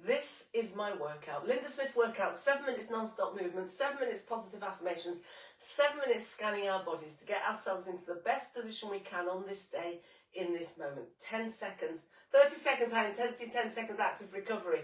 This is my workout. Lynda Smith workout, 7 minutes non-stop movement, 7 minutes positive affirmations, 7 minutes scanning our bodies to get ourselves into the best position we can on this day, in this moment. 10 seconds, 30 seconds high intensity, 10 seconds active recovery.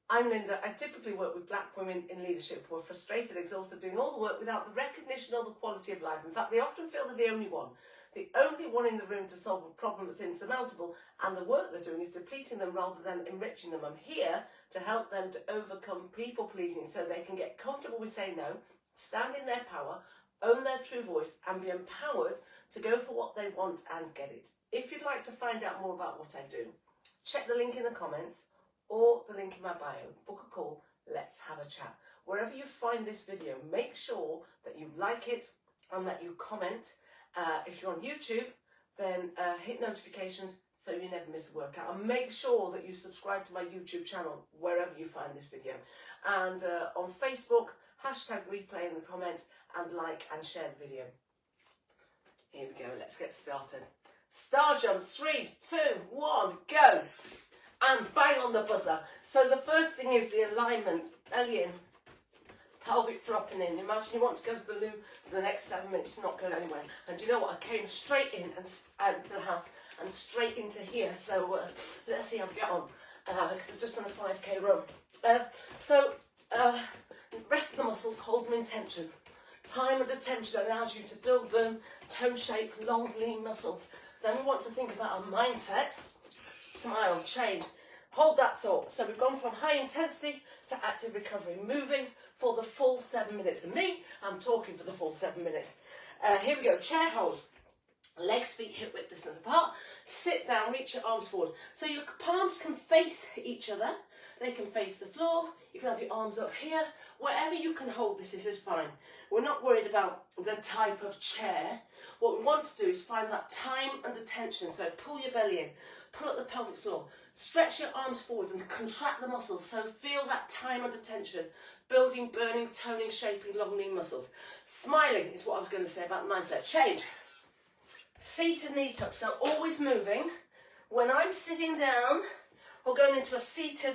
I'm Lynda. I typically work with black women in leadership who are frustrated, exhausted, doing all the work without the recognition or the quality of life. In fact, they often feel they're the only one in the room to solve a problem that's insurmountable, and the work they're doing is depleting them rather than enriching them. I'm here to help them to overcome people-pleasing so they can get comfortable with saying no, stand in their power, own their true voice, and be empowered to go for what they want and get it. If you'd like to find out more about what I do, check the link in the comments or the link in my bio. Book a call, let's have a chat. Wherever you find this video, make sure that you like it and that you comment. If you're on YouTube, then hit notifications so you never miss a workout. And make sure that you subscribe to my YouTube channel wherever you find this video. And on Facebook, hashtag replay in the comments and like and share the video. Here we go, let's get started. Star jump, 3, 2, 1, go. And bang on the buzzer. So the first thing is the alignment, belly in, pelvic flopping in. Imagine you want to go to the loo for the next 7 minutes, you're not going anywhere. And do you know what? I came straight in and to the house and straight into here. So let's see how we get on. Because I've just done a 5k run. Rest of the muscles, hold them in tension. Time and attention allows you to build, burn, toe shape, long, lean muscles. Then we want to think about our mindset. Smile, change. Hold that thought. So we've gone from high intensity to active recovery, moving for the full 7 minutes. And me, I'm talking for the full 7 minutes. Here we go, chair hold. Legs, feet, hip width distance apart. Sit down, reach your arms forward. So your palms can face each other. They can face the floor. You can have your arms up here. Wherever you can hold this is fine. We're not worried about the type of chair. What we want to do is find that time and attention. So pull your belly in, pull up the pelvic floor, stretch your arms forward and contract the muscles. So feel that time and attention, building, burning, toning, shaping, long, lean muscles. Smiling is what I was going to say about the mindset. Change. Seated knee tuck, so always moving. When I'm sitting down or going into a seated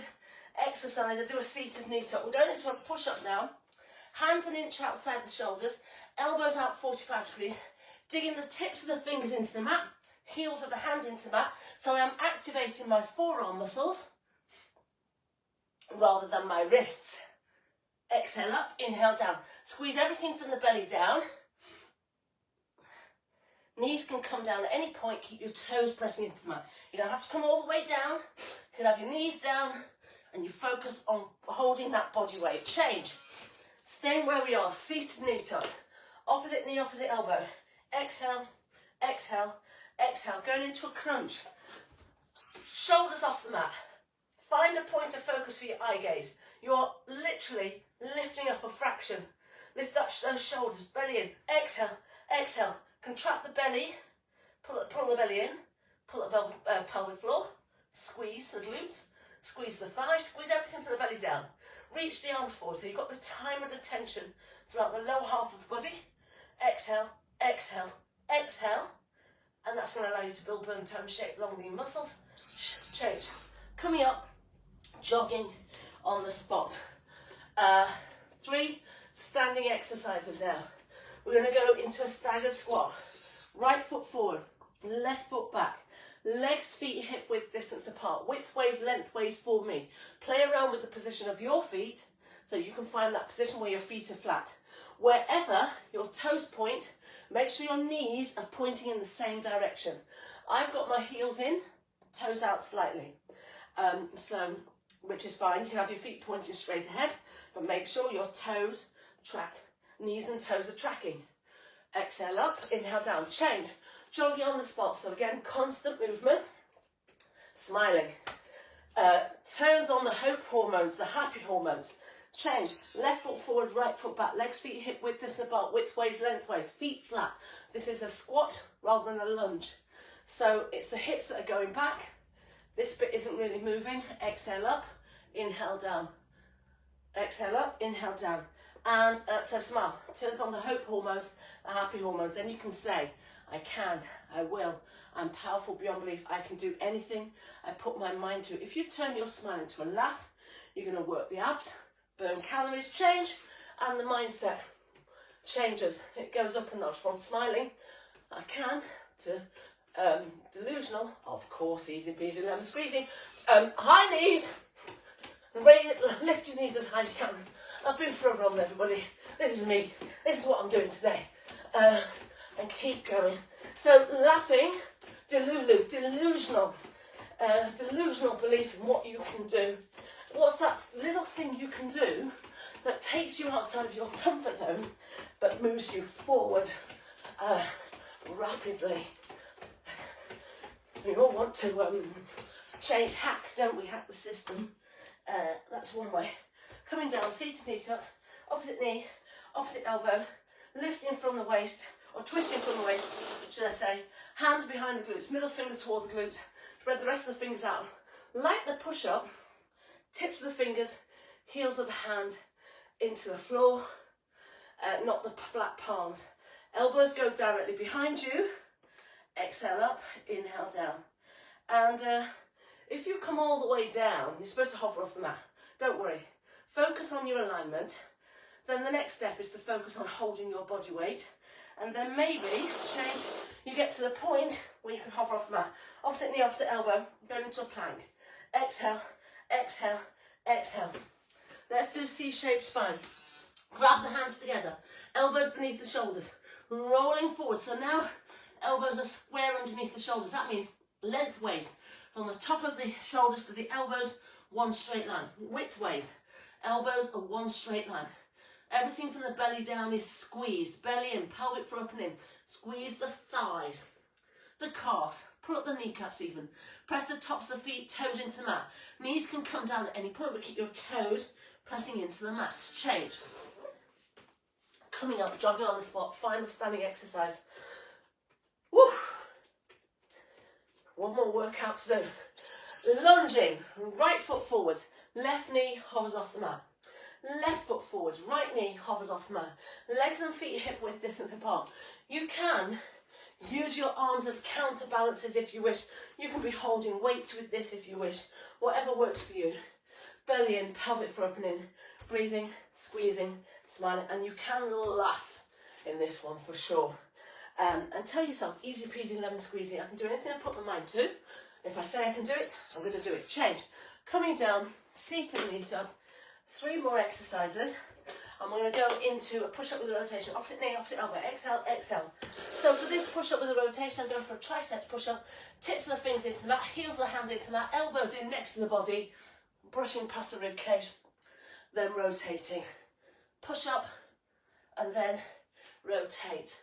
exercise, I do a seated knee tuck. We're going into a push-up now. Hands an inch outside the shoulders, elbows out 45 degrees, digging the tips of the fingers into the mat, heels of the hand into the mat, so I'm activating my forearm muscles rather than my wrists. Exhale up, inhale down. Squeeze everything from the belly down. Knees can come down at any point, keep your toes pressing into the mat. You don't have to come all the way down. You can have your knees down and you focus on holding that body weight. Change. Staying where we are, seated knee tuck. Opposite knee, opposite elbow. Exhale, exhale, exhale. Going into a crunch. Shoulders off the mat. Find a point of focus for your eye gaze. You are literally lifting up a fraction. Lift those shoulders, belly in. Exhale, exhale. Contract the belly. Pull the belly in. Pull the pelvic floor. Squeeze the glutes. Squeeze the thighs. Squeeze everything from the belly down. Reach the arms forward so you've got the time and attention throughout the lower half of the body. Exhale, exhale, exhale. And that's going to allow you to build, burn, tone, shape, long, lean muscles. Change. Coming up, jogging on the spot. 3 standing exercises now. We're going to go into a staggered squat. Right foot forward, left foot back. Legs, feet, hip width distance apart. Widthways, lengthways for me. Play around with the position of your feet so you can find that position where your feet are flat. Wherever your toes point, make sure your knees are pointing in the same direction. I've got my heels in, toes out slightly. Which is fine. You can have your feet pointing straight ahead, but make sure your toes track. Knees and toes are tracking. Exhale up, inhale down. Change. Jogging on the spot. So again, constant movement. Smiling. Turns on the hope hormones, the happy hormones. Change. Left foot forward, right foot back. Legs, feet, hip width distance apart. Widthways, lengthways. Feet flat. This is a squat rather than a lunge. So it's the hips that are going back. This bit isn't really moving. Exhale up, inhale down. Exhale up, inhale down. And so smile. Turns on the hope hormones, the happy hormones. Then you can say, I can, I will, I'm powerful beyond belief, I can do anything I put my mind to. If you turn your smile into a laugh, You're going to work the abs, burn calories, change, and the mindset changes. It goes up a notch from smiling, I can, to delusional, of course, easy peasy lemon squeezy. High knees, lift your knees as high as you can. I've been for a run, everybody. This is me. This is what I'm doing today. And keep going. So laughing, delusional belief in what you can do. What's that little thing you can do that takes you outside of your comfort zone but moves you forward rapidly? We all want to change, hack, don't we? Hack the system. That's one way. Coming down, seated knee tuck, opposite knee, opposite elbow, lifting from the waist, or twisting from the waist, should I say. Hands behind the glutes, middle finger toward the glutes. Spread the rest of the fingers out. Like the push-up, tips of the fingers, heels of the hand into the floor, not the flat palms. Elbows go directly behind you. Exhale up, inhale down. And if you come all the way down, you're supposed to hover off the mat. Don't worry. Focus on your alignment. Then the next step is to focus on holding your body weight. And then maybe change, you get to the point where you can hover off the mat. Opposite knee, opposite elbow, going into a plank. Exhale, exhale, exhale. Let's do C-shaped spine. Grab the hands together, elbows beneath the shoulders, rolling forward. So now elbows are square underneath the shoulders. That means lengthways, from the top of the shoulders to the elbows, one straight line. Widthways, elbows are one straight line. Everything from the belly down is squeezed. Belly in, pelvic floor up and in. Squeeze the thighs, the calves. Pull up the kneecaps even. Press the tops of the feet, toes into the mat. Knees can come down at any point, but keep your toes pressing into the mat. Change. Coming up, jogging on the spot. Final standing exercise. Woo! One more workout to do. Lunging, right foot forwards. Left knee hovers off the mat. Left foot forwards, right knee hovers off the mat. Legs and feet hip width distance apart. You can use your arms as counterbalances if you wish. You can be holding weights with this if you wish. Whatever works for you. Belly in, pelvic floor up and in. Breathing, squeezing, smiling. And you can laugh in this one for sure. And tell yourself, easy peasy lemon squeezy. I can do anything I put my mind to. If I say I can do it, I'm going to do it. Change. Coming down, seated knee up. 3 more exercises. I'm going to go into a push-up with a rotation. Opposite knee, opposite elbow. Exhale, exhale. So for this push-up with a rotation, I'm going for a triceps push-up. Tips of the fingers into the mat, heels of the hand into the mat, elbows in next to the body, brushing past the rib cage, then rotating. Push up, and then rotate.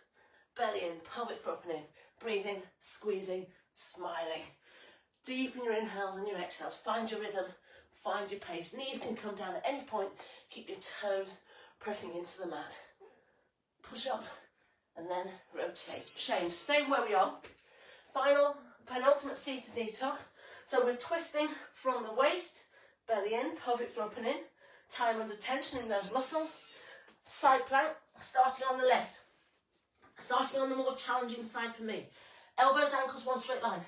Belly in, pelvic floor up and in. Breathing, squeezing, smiling. Deepen your inhales and your exhales. Find your rhythm. Find your pace. Knees can come down at any point. Keep your toes pressing into the mat. Push up and then rotate. Change. Stay where we are. Final, penultimate seated knee tuck. So we're twisting from the waist, belly in, pelvic floor up and in. Time under tension in those muscles. Side plank, starting on the left. Starting on the more challenging side for me. Elbows, ankles, one straight line.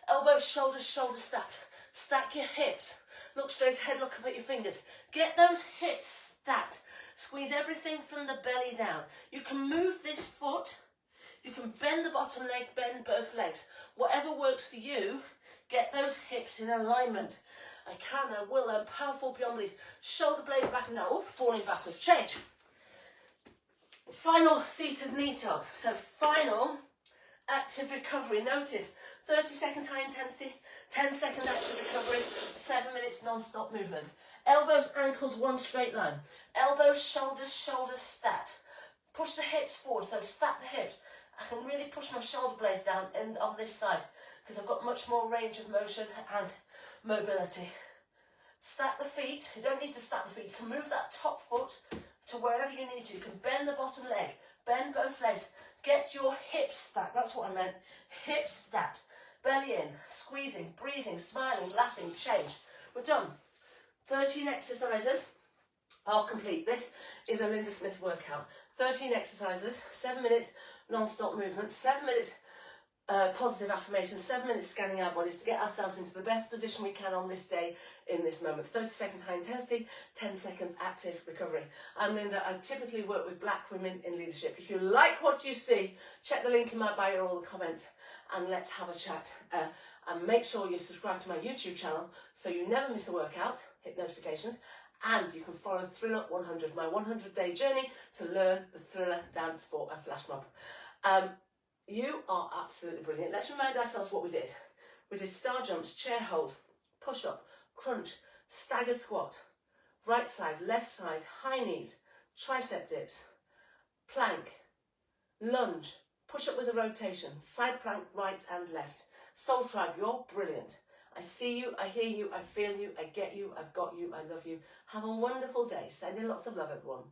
Elbows, shoulders, shoulders stacked. Stack your hips. Look straight ahead, look up at your fingers. Get those hips stacked. Squeeze everything from the belly down. You can move this foot. You can bend the bottom leg, bend both legs. Whatever works for you, get those hips in alignment. I can, I will, I'm powerful beyond belief. Shoulder blades back and down. Oh, falling backwards. Change. Final seated knee tuck. So final active recovery. Notice 30 seconds high intensity, 10 second active recovery, 7 minutes non-stop movement. Elbows, ankles, one straight line. Elbows, shoulders, shoulders stacked. Push the hips forward, so stack the hips. I can really push my shoulder blades down and on this side because I've got much more range of motion and mobility. Stack the feet. You don't need to stack the feet. You can move that top foot to wherever you need to. You can bend the bottom leg, bend both legs. Get your hips stacked. That's what I meant. Hips stacked. Belly in, squeezing, breathing, smiling, laughing, change. We're done. 13 exercises are complete. This is a Lynda Smith workout. 13 exercises, 7 minutes non-stop movement, 7 minutes positive affirmations, 7 minutes scanning our bodies to get ourselves into the best position we can on this day, in this moment. 30 seconds high intensity, 10 seconds active recovery. I'm Lynda. I typically work with black women in leadership. If you like what you see, check the link in my bio or the comments and let's have a chat. And make sure you subscribe to my YouTube channel so you never miss a workout, hit notifications, and you can follow Thriller 100, my 100-day journey to learn the Thriller dance for a flash mob. You are absolutely brilliant. Let's remind ourselves what we did. We did star jumps, chair hold, push up, crunch, stagger squat, right side, left side, high knees, tricep dips, plank, lunge, push up with a rotation, side plank, right and left. Soul Tribe, you're brilliant. I see you, I hear you, I feel you, I get you, I've got you, I love you. Have a wonderful day. Sending lots of love, everyone.